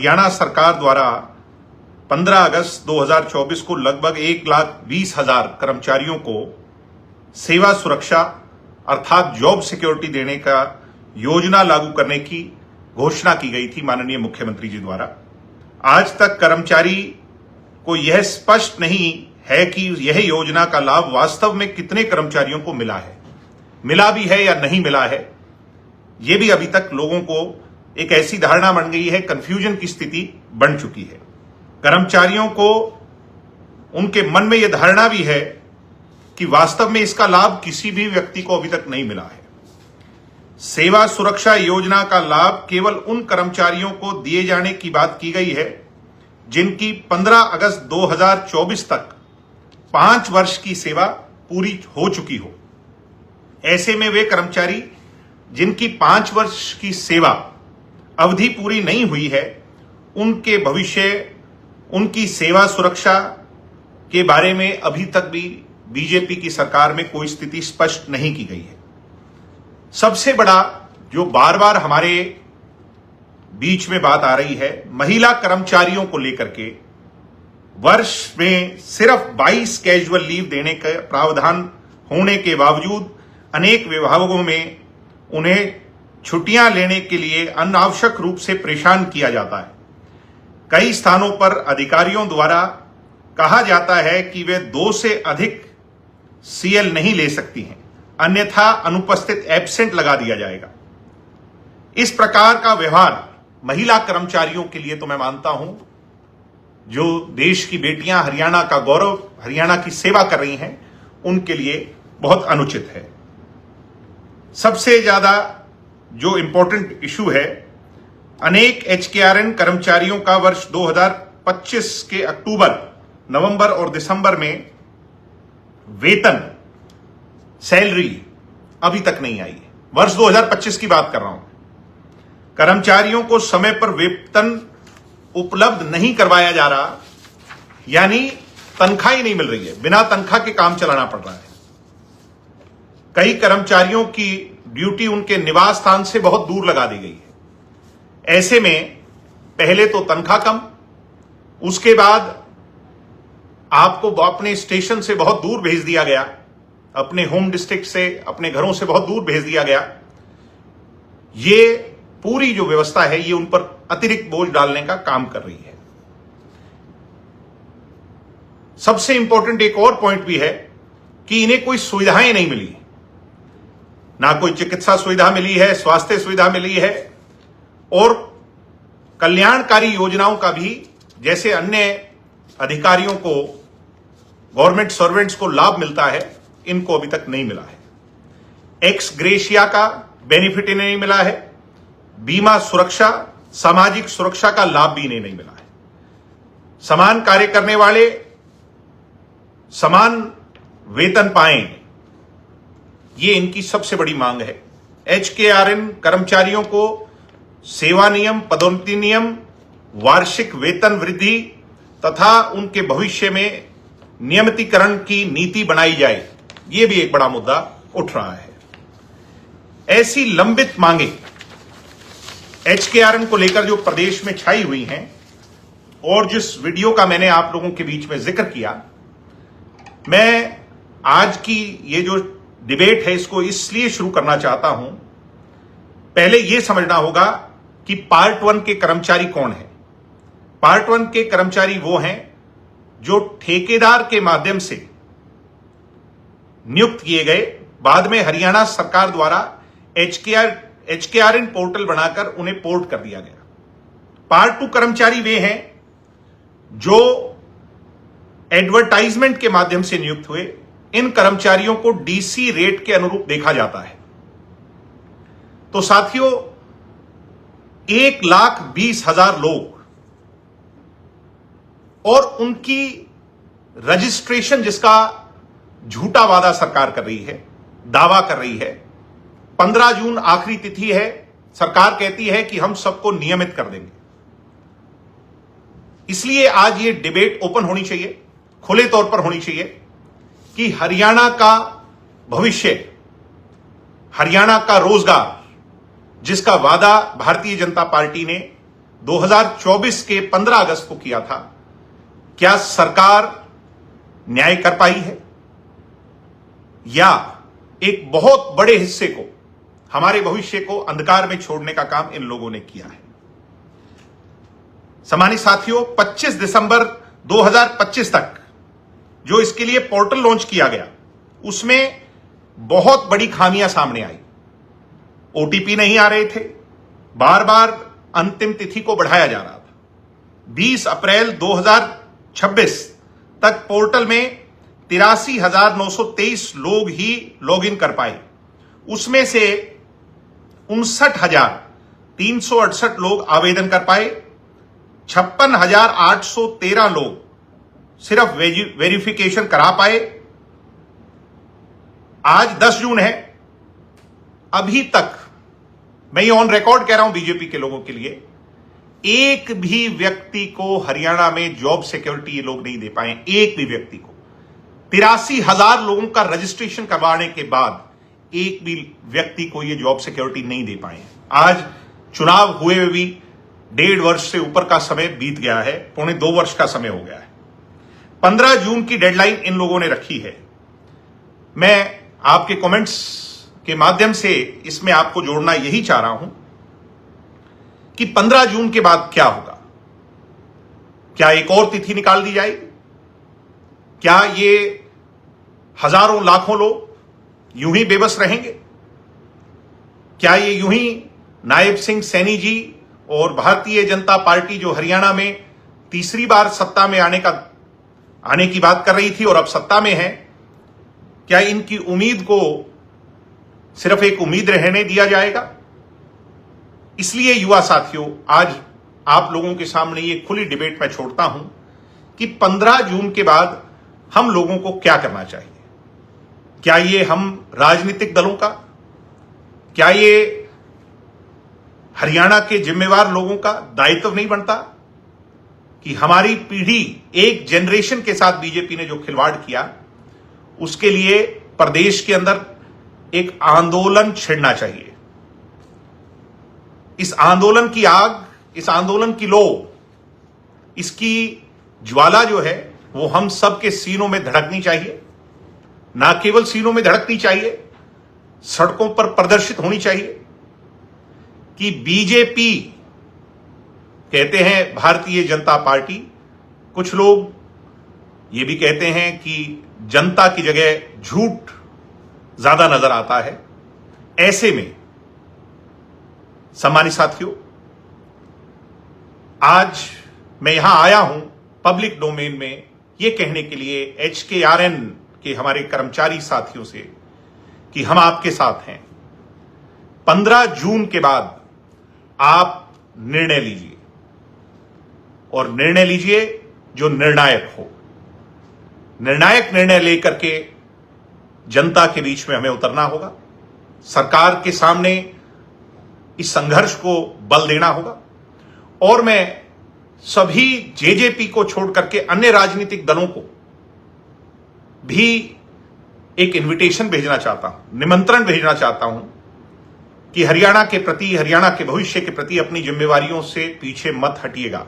हरियाणा सरकार द्वारा 15 अगस्त 2024 को लगभग 1,20,000 कर्मचारियों को सेवा सुरक्षा अर्थात जॉब सिक्योरिटी देने का योजना लागू करने की घोषणा की गई थी माननीय मुख्यमंत्री जी द्वारा। आज तक कर्मचारी को यह स्पष्ट नहीं है कि यह योजना का लाभ वास्तव में कितने कर्मचारियों को मिला है, मिला भी है या नहीं मिला है। यह भी अभी तक लोगों को एक ऐसी धारणा बन गई है, कंफ्यूजन की स्थिति बन चुकी है। कर्मचारियों को उनके मन में यह धारणा भी है कि वास्तव में इसका लाभ किसी भी व्यक्ति को अभी तक नहीं मिला है। सेवा सुरक्षा योजना का लाभ केवल उन कर्मचारियों को दिए जाने की बात की गई है जिनकी 15 अगस्त 2024 तक 5 वर्ष की सेवा पूरी हो चुकी हो। ऐसे में वे कर्मचारी जिनकी 5 वर्ष की सेवा अवधि पूरी नहीं हुई है, उनके भविष्य, उनकी सेवा सुरक्षा के बारे में अभी तक भी बीजेपी की सरकार में कोई स्थिति स्पष्ट नहीं की गई है। सबसे बड़ा जो बार बार हमारे बीच में बात आ रही है, महिला कर्मचारियों को लेकर के वर्ष में सिर्फ 22 कैजुअल लीव देने का प्रावधान होने के बावजूद अनेक विभागों में उन्हें छुट्टियां लेने के लिए अनावश्यक रूप से परेशान किया जाता है। कई स्थानों पर अधिकारियों द्वारा कहा जाता है कि वे 2 से अधिक सीएल नहीं ले सकती हैं, अन्यथा अनुपस्थित एब्सेंट लगा दिया जाएगा। इस प्रकार का व्यवहार महिला कर्मचारियों के लिए तो मैं मानता हूं, जो देश की बेटियां हरियाणा का गौरव, हरियाणा की सेवा कर रही हैं, उनके लिए बहुत अनुचित है। सबसे ज्यादा जो इंपॉर्टेंट इशू है, अनेक एचकेआरएन कर्मचारियों का वर्ष 2025 के अक्टूबर, नवंबर और दिसंबर में वेतन, सैलरी अभी तक नहीं आई है। वर्ष 2025 की बात कर रहा हूं। कर्मचारियों को समय पर वेतन उपलब्ध नहीं करवाया जा रहा, यानी तनख्वाह ही नहीं मिल रही है, बिना तनख्वाह के काम चलाना पड़ रहा है। कई कर्मचारियों की ड्यूटी उनके निवास स्थान से बहुत दूर लगा दी गई है। ऐसे में पहले तो तनख्वाह कम, उसके बाद आपको अपने स्टेशन से बहुत दूर भेज दिया गया, अपने होम डिस्ट्रिक्ट से, अपने घरों से बहुत दूर भेज दिया गया। ये पूरी जो व्यवस्था है, ये उन पर अतिरिक्त बोझ डालने का काम कर रही है। सबसे इंपॉर्टेंट एक और पॉइंट भी है कि इन्हें कोई सुविधाएं नहीं मिली, ना कोई चिकित्सा सुविधा मिली है, स्वास्थ्य सुविधा मिली है, और कल्याणकारी योजनाओं का भी जैसे अन्य अधिकारियों को, गवर्नमेंट सर्वेंट्स को लाभ मिलता है, इनको अभी तक नहीं मिला है। एक्स ग्रेशिया का बेनिफिट इन्हें नहीं मिला है। बीमा सुरक्षा, सामाजिक सुरक्षा का लाभ भी इन्हें नहीं मिला है। समान कार्य करने वाले समान वेतन पाएं, ये इनकी सबसे बड़ी मांग है। एचकेआरएन कर्मचारियों को सेवा नियम, पदोन्नति नियम, वार्षिक वेतन वृद्धि तथा उनके भविष्य में नियमितीकरण की नीति बनाई जाए, यह भी एक बड़ा मुद्दा उठ रहा है। ऐसी लंबित मांगे एचकेआरएन को लेकर जो प्रदेश में छाई हुई हैं, और जिस वीडियो का मैंने आप लोगों के बीच में जिक्र किया, मैं आज की ये जो डिबेट है इसको इसलिए शुरू करना चाहता हूं। पहले यह समझना होगा कि पार्ट 1 के कर्मचारी कौन है। पार्ट 1 के कर्मचारी वो हैं जो ठेकेदार के माध्यम से नियुक्त किए गए, बाद में हरियाणा सरकार द्वारा एचकेआरएन पोर्टल बनाकर उन्हें पोर्ट कर दिया गया। पार्ट 2 कर्मचारी वे हैं जो एडवर्टाइजमेंट के माध्यम से नियुक्त हुए। इन कर्मचारियों को डीसी रेट के अनुरूप देखा जाता है। तो साथियों, 1,20,000 लोग और उनकी रजिस्ट्रेशन, जिसका झूठा वादा सरकार कर रही है, दावा कर रही है। 15 जून आखिरी तिथि है, सरकार कहती है कि हम सबको नियमित कर देंगे। इसलिए आज ये डिबेट ओपन होनी चाहिए, खुले तौर पर होनी चाहिए कि हरियाणा का भविष्य, हरियाणा का रोजगार, जिसका वादा भारतीय जनता पार्टी ने 2024 के 15 अगस्त को किया था, क्या सरकार न्याय कर पाई है या एक बहुत बड़े हिस्से को, हमारे भविष्य को अंधकार में छोड़ने का काम इन लोगों ने किया है। सम्मानित साथियों, 25 दिसंबर 2025 तक जो इसके लिए पोर्टल लॉन्च किया गया, उसमें बहुत बड़ी खामियां सामने आई। ओटीपी नहीं आ रहे थे, बार बार अंतिम तिथि को बढ़ाया जा रहा था। 20 अप्रैल 2026 तक पोर्टल में 83,923 लोग ही लॉगिन कर पाए। उसमें से 59,368 लोग आवेदन कर पाए। 56,813 लोग सिर्फ वेरिफिकेशन करा पाए। आज 10 जून है, अभी तक मैं ये ऑन रिकॉर्ड कह रहा हूं बीजेपी के लोगों के लिए, एक भी व्यक्ति को हरियाणा में जॉब सिक्योरिटी ये लोग नहीं दे पाए। एक भी व्यक्ति को 83,000 लोगों का रजिस्ट्रेशन करवाने के बाद एक भी व्यक्ति को ये जॉब सिक्योरिटी नहीं दे पाए। आज चुनाव हुए हुए भी 1.5 वर्ष से ऊपर का समय बीत गया है, 1.25 वर्ष का समय हो गया है। 15 जून की डेडलाइन इन लोगों ने रखी है। मैं आपके कमेंट्स के माध्यम से इसमें आपको जोड़ना यही चाह रहा हूं कि 15 जून के बाद क्या होगा। क्या एक और तिथि निकाल दी जाएगी? क्या ये हजारों लाखों लोग यूं ही बेबस रहेंगे? क्या ये यूं ही नायब सिंह सैनी जी और भारतीय जनता पार्टी जो हरियाणा में तीसरी बार सत्ता में आने की बात कर रही थी और अब सत्ता में है, क्या इनकी उम्मीद को सिर्फ एक उम्मीद रहने दिया जाएगा? इसलिए युवा साथियों, आज आप लोगों के सामने ये खुली डिबेट में छोड़ता हूं कि 15 जून के बाद हम लोगों को क्या करना चाहिए। क्या ये हम राजनीतिक दलों का, क्या ये हरियाणा के जिम्मेवार लोगों का दायित्व नहीं बनता कि हमारी पीढ़ी, एक जनरेशन के साथ बीजेपी ने जो खिलवाड़ किया, उसके लिए प्रदेश के अंदर एक आंदोलन छिड़ना चाहिए। इस आंदोलन की आग, इस आंदोलन की लो, इसकी ज्वाला जो है वो हम सबके सीनों में धड़कनी चाहिए। ना केवल सीनों में धड़कनी चाहिए, सड़कों पर प्रदर्शित होनी चाहिए कि बीजेपी, कहते हैं भारतीय जनता पार्टी, कुछ लोग ये भी कहते हैं कि जनता की जगह झूठ ज्यादा नजर आता है। ऐसे में सम्मानित साथियों, आज मैं यहां आया हूं पब्लिक डोमेन में यह कहने के लिए HKRN के हमारे कर्मचारी साथियों से कि हम आपके साथ हैं। 15 जून के बाद आप निर्णय लीजिए, और निर्णय लीजिए जो निर्णायक हो। निर्णायक निर्णय लेकर के जनता के बीच में हमें उतरना होगा। सरकार के सामने इस संघर्ष को बल देना होगा। और मैं सभी जेजेपी को छोड़ करके अन्य राजनीतिक दलों को भी एक इनविटेशन भेजना चाहता हूं, निमंत्रण भेजना चाहता हूं कि हरियाणा के प्रति, हरियाणा के भविष्य के प्रति अपनी जिम्मेवारियों से पीछे मत हटिएगा।